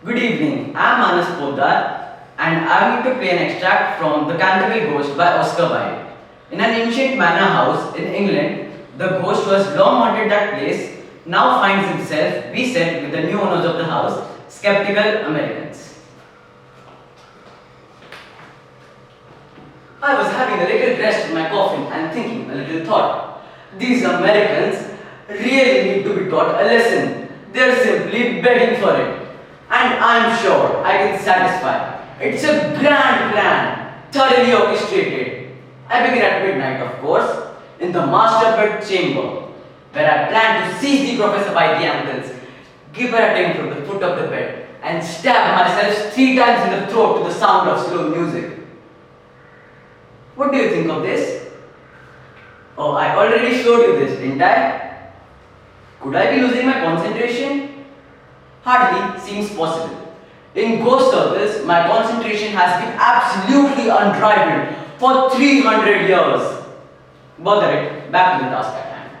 Good evening, I'm Manas Poddar and I'm going to play an extract from The Canterville Ghost by Oscar Wilde. In an ancient manor house in England, the ghost who has long haunted that place now finds himself beset with the new owners of the house, skeptical Americans. I was having a little rest in my coffin and thinking a little thought. These Americans really need to be taught a lesson. They're simply begging for it. And I'm sure I can satisfy. It's a grand plan, thoroughly orchestrated. I begin at midnight, of course, in the master bed chamber, where I plan to seize the professor by the ankles, give her a tongue from the foot of the bed, and stab myself 3 times in the throat to the sound of slow music. What do you think of this? Oh, I already showed you this, didn't I? Could I be losing my concentration? Hardly seems possible. In ghost circles, my concentration has been absolutely unrivaled for 300 years. Bother it, back to the task at hand.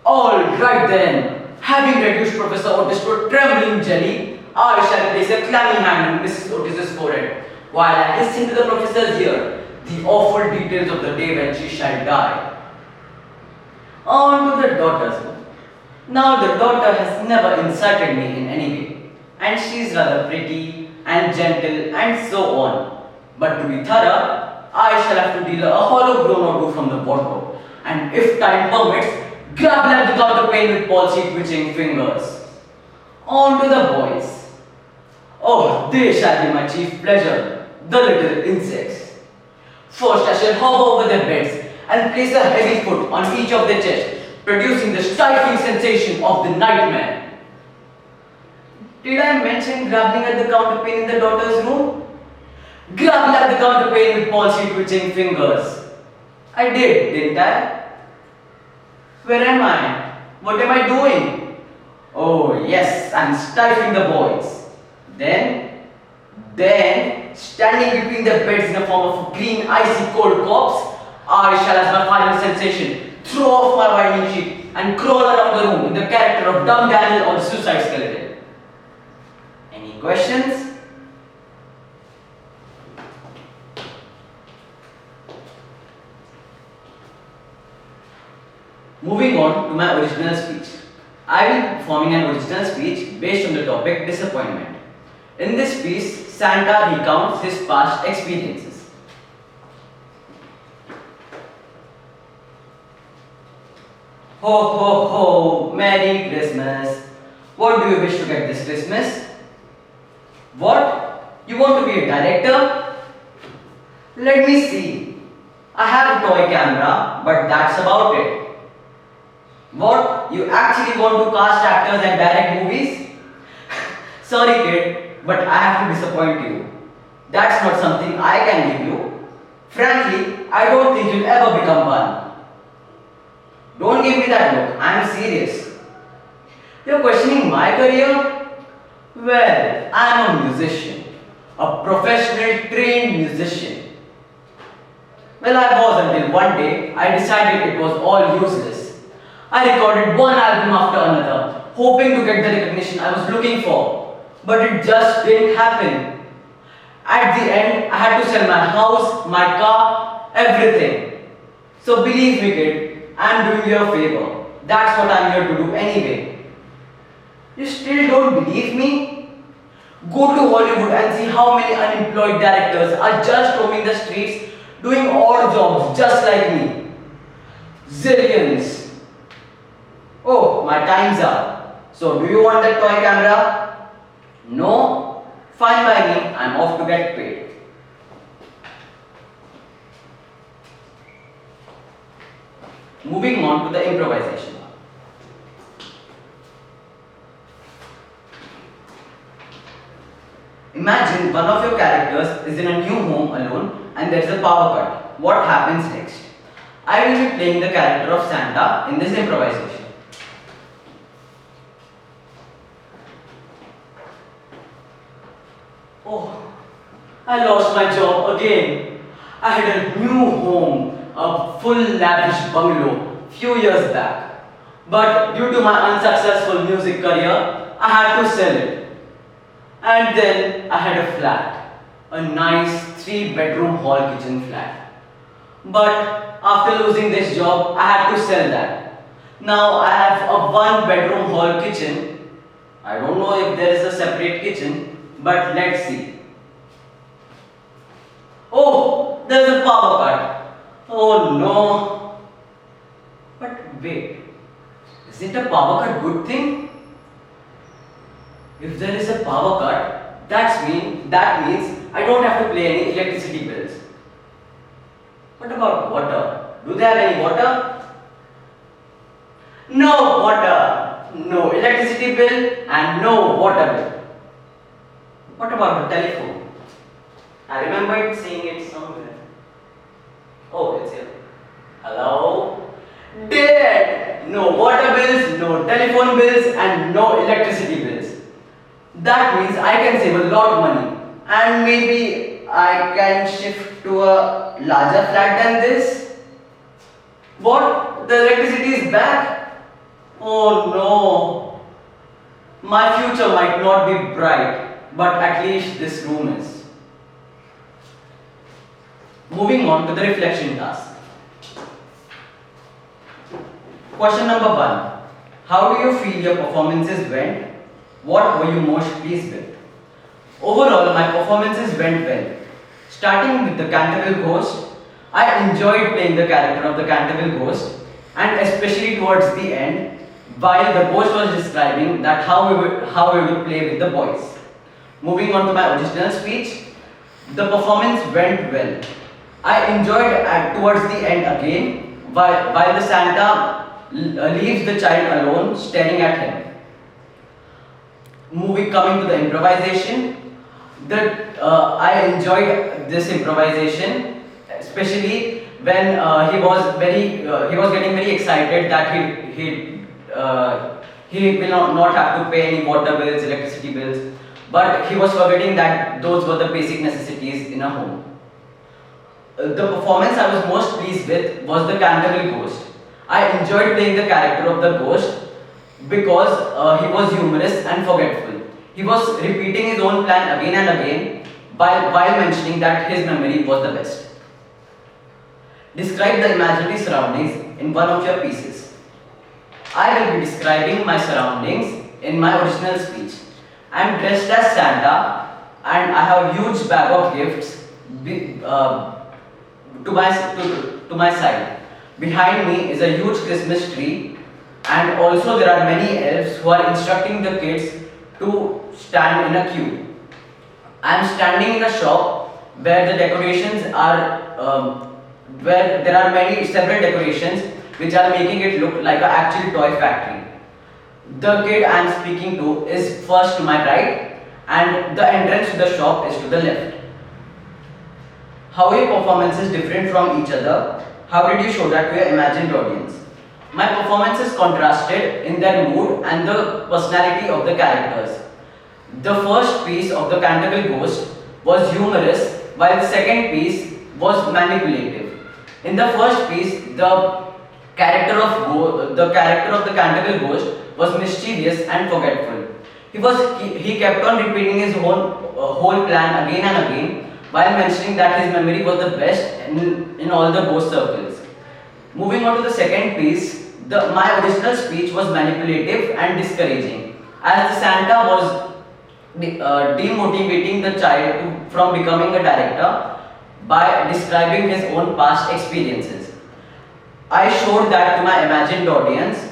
Alright then, having reduced Professor Otis to a trembling jelly, I shall place a clammy hand on Mrs. Otis's forehead, while I listen to the professor's ear the awful details of the day when she shall die. On to the daughter's room. Now the daughter has never insulted me in any way, and she is rather pretty and gentle and so on. But to be thorough, I shall have to deal a hollow groan or two from the wardrobe, and if time permits, grab at the counterpane with palsy twitching fingers. On to the boys. Oh, they shall be my chief pleasure, the little insects. First I shall hover over their beds and place a heavy foot on each of their chests, producing the striking sensation of the nightmare. Did I mention grabbing at the counterpane in the daughter's room? Grabbing at the counterpane with palsy twitching fingers. I did, didn't I? Where am I? What am I doing? Oh yes, I'm stifling the boys. Then, standing between the beds in the form of a green icy cold corpse, I shall as my final sensation throw off my winding sheet and crawl around the room in the character of Dumb Daniel or the Suicide Skeleton. Any questions? Moving on to my original speech. I will be performing an original speech based on the topic disappointment. In this piece, Santa recounts his past experiences. Ho ho ho, Merry Christmas. What do you wish to get this Christmas? What? You want to be a director? Let me see. I have a toy camera, but that's about it. What? You actually want to cast actors and direct movies? Sorry kid, but I have to disappoint you. That's not something I can give you. Frankly, I don't think you'll ever become one. Don't give me that look, I am serious. You're questioning my career? Well, I am a musician. A professional trained musician. Well, I was until one day I decided it was all useless. I recorded one album after another, hoping to get the recognition I was looking for. But it just didn't happen. At the end, I had to sell my house, my car, everything. So believe me kid, I'm doing you a favor. That's what I'm here to do anyway. You still don't believe me? Go to Hollywood and see how many unemployed directors are just roaming the streets doing odd jobs just like me. Zillions. Oh, my time's up. So do you want that toy camera? No? Fine by me, I'm off to get paid. Moving on to the improvisation. Imagine one of your characters is in a new home alone and there is a power cut. What happens next? I will be playing the character of Santa in this improvisation. Oh, I lost my job again. I had a new home, a full lavish bungalow few years back. But due to my unsuccessful music career, I had to sell it. And then I had a flat, a nice 3 bedroom hall kitchen flat. But after losing this job, I had to sell that. Now I have a 1 bedroom hall kitchen. I don't know if there is a separate kitchen, but let's see. Oh, there's a power cut. Oh no. But wait, isn't a power cut good thing? If there is a power cut, that means I don't have to pay any electricity bills. What about water? Do they have any water? No water, no electricity bill and no water bill. What about the telephone? I remember seeing it somewhere. Oh, it's here. Hello? Dead! No water bills, no telephone bills and no electricity bills. That means I can save a lot of money and maybe I can shift to a larger flat than this. What? The electricity is back? Oh no. My future might not be bright, but at least this room is. Moving on to the reflection task. Question number 1. How do you feel your performances went? What were you most pleased with? Overall, my performances went well. Starting with the Canterville Ghost, I enjoyed playing the character of the Canterville Ghost, and especially towards the end, while the ghost was describing that how we would play with the boys. Moving on to my original speech, the performance went well. I enjoyed towards the end again, while the Santa leaves the child alone staring at him. Coming to the improvisation, I enjoyed this improvisation, especially when he was getting very excited that he will not have to pay any water bills, electricity bills, but he was forgetting that those were the basic necessities in a home. The performance I was most pleased with was the Canterville Ghost. I enjoyed playing the character of the ghost because he was humorous and forgetful. He was repeating his own plan again and again while mentioning that his memory was the best. Describe the imaginary surroundings in one of your pieces. I will be describing my surroundings in my original speech. I am dressed as Santa and I have a huge bag of gifts to my side. Behind me is a huge Christmas tree, and also there are many elves who are instructing the kids to stand in a queue. I am standing in a shop where the decorations are where there are several decorations which are making it look like an actual toy factory. The kid I am speaking to is first to my right, and the entrance to the shop is to the left. How are your performances different from each other? How did you show that to your imagined audience? My performances contrasted in their mood and the personality of the characters. The first piece of the Canterville Ghost was humorous, while the second piece was manipulative. In the first piece, the character of the Canterville Ghost was mischievous and forgetful. He kept on repeating his whole plan again and again, while mentioning that his memory was the best in all the ghost circles. Moving on to the second piece, my original speech was manipulative and discouraging, as the Santa was demotivating the child from becoming a director by describing his own past experiences. I showed that to my imagined audience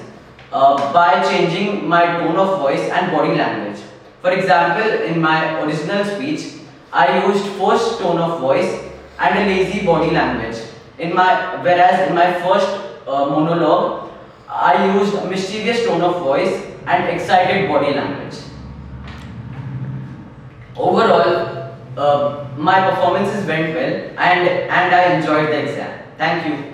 by changing my tone of voice and body language. For example, in my original speech, I used forced tone of voice and a lazy body language. Whereas in my first monologue, I used a mischievous tone of voice and excited body language. Overall, my performances went well and I enjoyed the exam. Thank you.